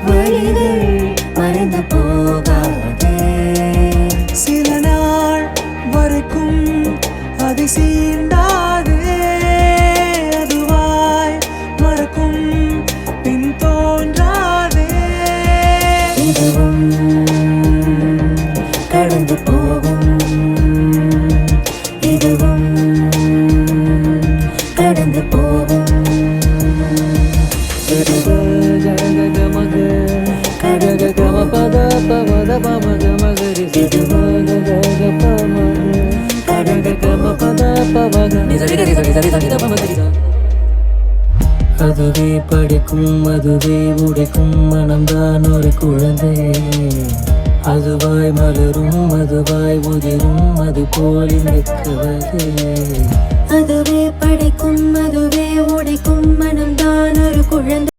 வழிகள் மறைந்து போகாதே. சில நாள் வரைக்கும் அதை சீண்டாதே. அதுவாய் மறக்கும் பின் தோன்றாதே. இதுவும் கடந்து போகும். இதுவும் கடந்து போகும். அதுவே படிக்கும் அதுவே உடைக்கும் மனம்தான் ஒரு குழந்தை. அதுவாய் மலரும் அதுவாய் உதிரும் அது போல் இந்த கவலை. அதுவே படைக்கும் அதுவே உடைக்கும் மனம்தான் ஒரு குழந்தை.